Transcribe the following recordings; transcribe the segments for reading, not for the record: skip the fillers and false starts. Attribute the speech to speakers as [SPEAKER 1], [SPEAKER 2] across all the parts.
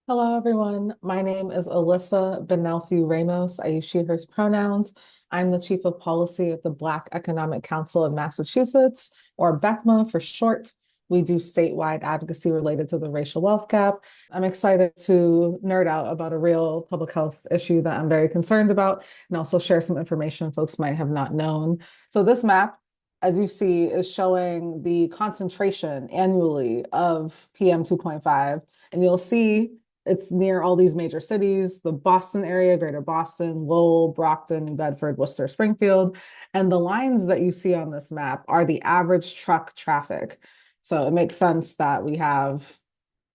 [SPEAKER 1] Hello, everyone. My name is Alyssa Benelfi Ramos. I use she, hers pronouns. I'm the Chief of Policy at the Black Economic Council of Massachusetts, or BECMA for short. We do statewide advocacy related to the racial wealth gap. I'm excited to nerd out about a real public health issue that I'm very concerned about and also share some information folks might have not known. So this map, as you see, is showing the concentration annually of PM 2.5. And you'll see it's near all these major cities, the Boston area, Greater Boston, Lowell, Brockton, New Bedford, Worcester, Springfield. And the lines that you see on this map are the average truck traffic. So it makes sense that we have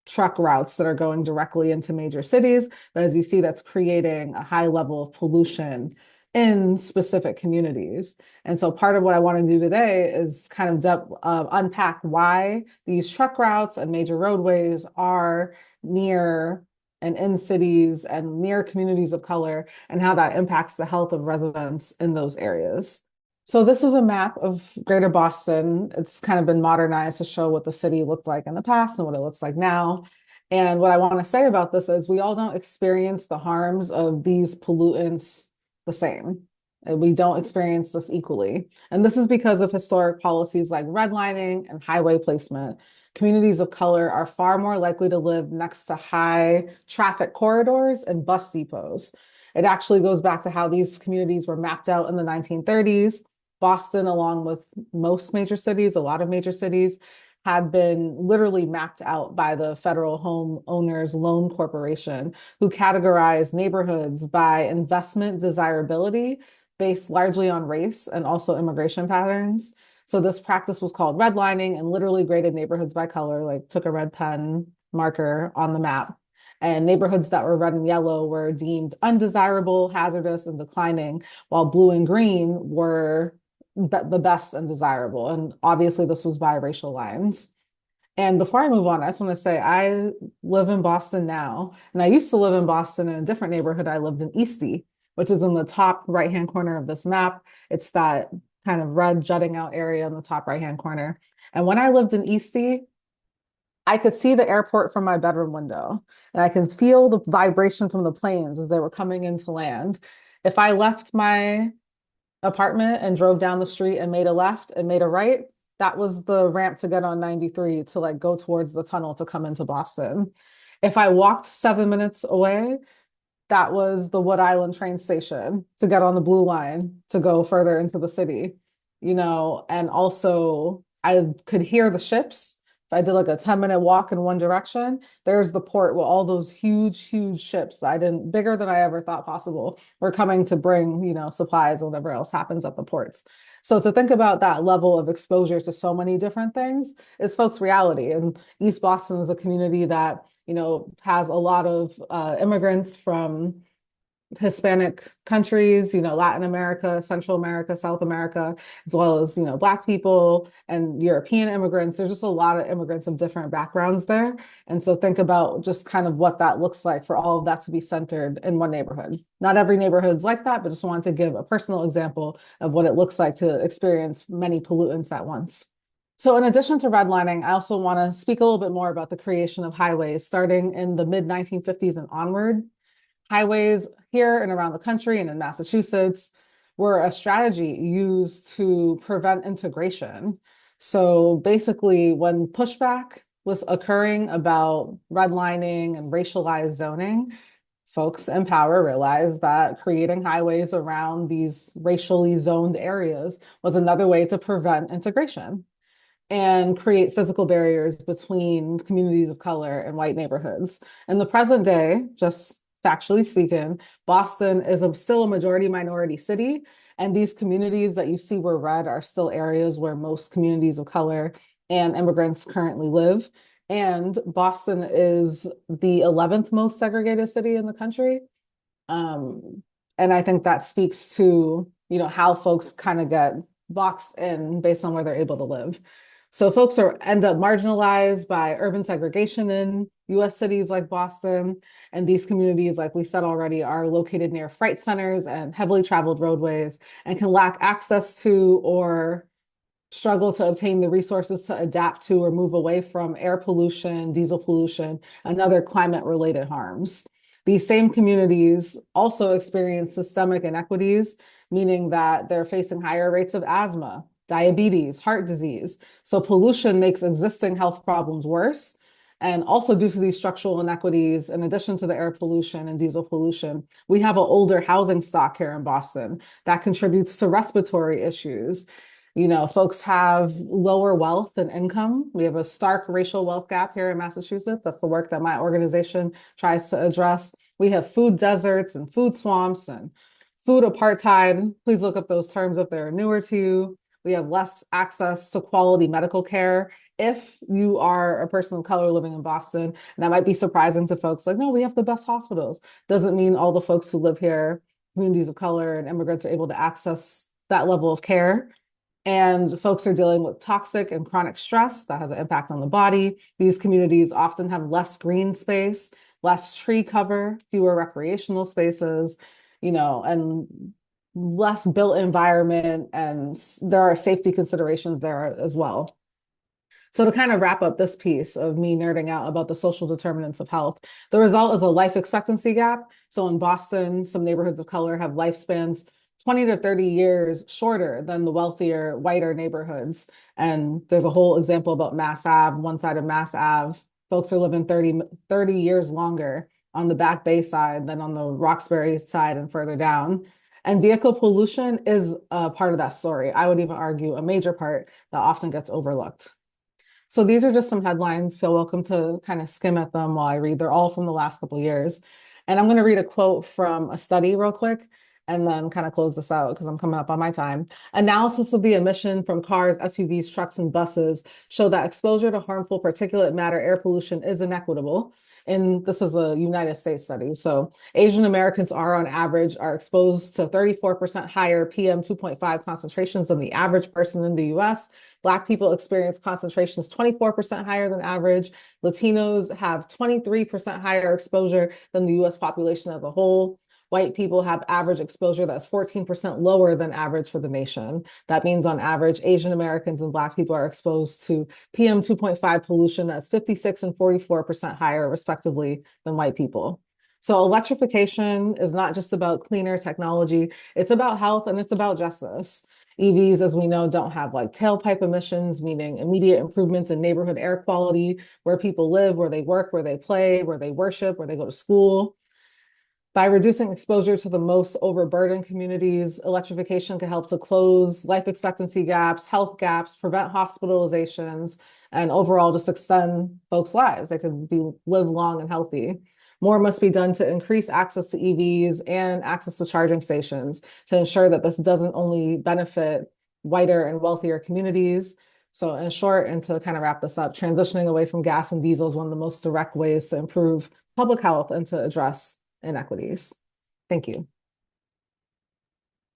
[SPEAKER 1] truck routes that are going directly into major cities. But as you see, that's creating a high level of pollution in specific communities. And so part of what I want to do today is kind of unpack why these truck routes and major roadways are near and in cities and near communities of color and how that impacts the health of residents in those areas. So this is a map of Greater Boston. It's kind of been modernized to show what the city looked like in the past and what it looks like now. And what I want to say about this is we all don't experience the harms of these pollutants the same. And we don't experience this equally. And this is because of historic policies like redlining and highway placement. Communities of color are far more likely to live next to high traffic corridors and bus depots. It actually goes back to how these communities were mapped out in the 1930s. Boston, along with most major cities, a lot of major cities, had been literally mapped out by the Federal Home Owners Loan Corporation, who categorized neighborhoods by investment desirability based largely on race and also immigration patterns. So this practice was called redlining and literally graded neighborhoods by color, like took a red pen marker on the map. And neighborhoods that were red and yellow were deemed undesirable, hazardous, and declining, while blue and green were the best and desirable. And obviously, this was by racial lines. And before I move on, I just want to say I live in Boston now. And I used to live in Boston in a different neighborhood. I lived in Eastie, which is in the top right-hand corner of this map. It's that kind of red jutting out area in the top right-hand corner. And when I lived in Eastie, I could see the airport from my bedroom window, and I can feel the vibration from the planes as they were coming into land. If I left my apartment and drove down the street and made a left and made a right, that was the ramp to get on 93 to like go towards the tunnel to come into Boston. If I walked 7 minutes away, that was the Wood Island train station to get on the blue line to go further into the city, and also I could hear the ships. If I did like a 10-minute walk in one direction, there's the port with all those huge, huge ships that bigger than I ever thought possible, were coming to bring, supplies or whatever else happens at the ports. So to think about that level of exposure to so many different things is folks' reality. And East Boston is a community that has a lot of immigrants from Hispanic countries, Latin America, Central America, South America, as well as, Black people and European immigrants. There's just a lot of immigrants of different backgrounds there. And so think about just kind of what that looks like for all of that to be centered in one neighborhood. Not every neighborhood's like that, but just wanted to give a personal example of what it looks like to experience many pollutants at once. So in addition to redlining, I also want to speak a little bit more about the creation of highways starting in the mid 1950s and onward. Highways here and around the country and in Massachusetts were a strategy used to prevent integration. So basically, when pushback was occurring about redlining and racialized zoning, folks in power realized that creating highways around these racially zoned areas was another way to prevent integration and create physical barriers between communities of color and white neighborhoods. In the present day, just factually speaking, Boston is still a majority minority city. And these communities that you see were red are still areas where most communities of color and immigrants currently live. And Boston is the 11th most segregated city in the country. And I think that speaks to, how folks kind of get boxed in based on where they're able to live. So folks end up marginalized by urban segregation in US cities like Boston. And these communities, like we said already, are located near freight centers and heavily traveled roadways and can lack access to or struggle to obtain the resources to adapt to or move away from air pollution, diesel pollution, and other climate-related harms. These same communities also experience systemic inequities, meaning that they're facing higher rates of asthma, diabetes, heart disease. So pollution makes existing health problems worse. And also due to these structural inequities, in addition to the air pollution and diesel pollution, we have an older housing stock here in Boston that contributes to respiratory issues. You know, folks have lower wealth and income. We have a stark racial wealth gap here in Massachusetts. That's the work that my organization tries to address. We have food deserts and food swamps and food apartheid. Please look up those terms if they're newer to you. We have less access to quality medical care. If you are a person of color living in Boston, and that might be surprising to folks, like, no, we have the best hospitals. Doesn't mean all the folks who live here, communities of color and immigrants, are able to access that level of care. And folks are dealing with toxic and chronic stress that has an impact on the body. These communities often have less green space, less tree cover, fewer recreational spaces, you know, and less built environment. And there are safety considerations there as well. So to kind of wrap up this piece of me nerding out about the social determinants of health, the result is a life expectancy gap. So in Boston, some neighborhoods of color have lifespans 20 to 30 years shorter than the wealthier, whiter neighborhoods. And there's a whole example about Mass Ave, one side of Mass Ave. Folks are living 30 years longer on the Back Bay side than on the Roxbury side and further down. And vehicle pollution is a part of that story. I would even argue a major part that often gets overlooked. So these are just some headlines. Feel welcome to kind of skim at them while I read. They're all from the last couple of years. And I'm going to read a quote from a study real quick and then kind of close this out because I'm coming up on my time. Analysis of the emission from cars, SUVs, trucks, and buses show that exposure to harmful particulate matter air pollution is inequitable. And this is a United States study. So Asian Americans on average are exposed to 34% higher PM 2.5 concentrations than the average person in the US. Black people experience concentrations 24% higher than average. Latinos have 23% higher exposure than the US population as a whole. White people have average exposure that's 14% lower than average for the nation. That means on average, Asian Americans and Black people are exposed to PM 2.5 pollution that's 56 and 44% higher, respectively, than white people. So electrification is not just about cleaner technology, it's about health and it's about justice. EVs, as we know, don't have like tailpipe emissions, meaning immediate improvements in neighborhood air quality, where people live, where they work, where they play, where they worship, where they go to school. By reducing exposure to the most overburdened communities, electrification can help to close life expectancy gaps, health gaps, prevent hospitalizations, and overall just extend folks' lives. They could live long and healthy. More must be done to increase access to EVs and access to charging stations to ensure that this doesn't only benefit whiter and wealthier communities. So in short, and to kind of wrap this up, transitioning away from gas and diesel is one of the most direct ways to improve public health and to address inequities. Thank you.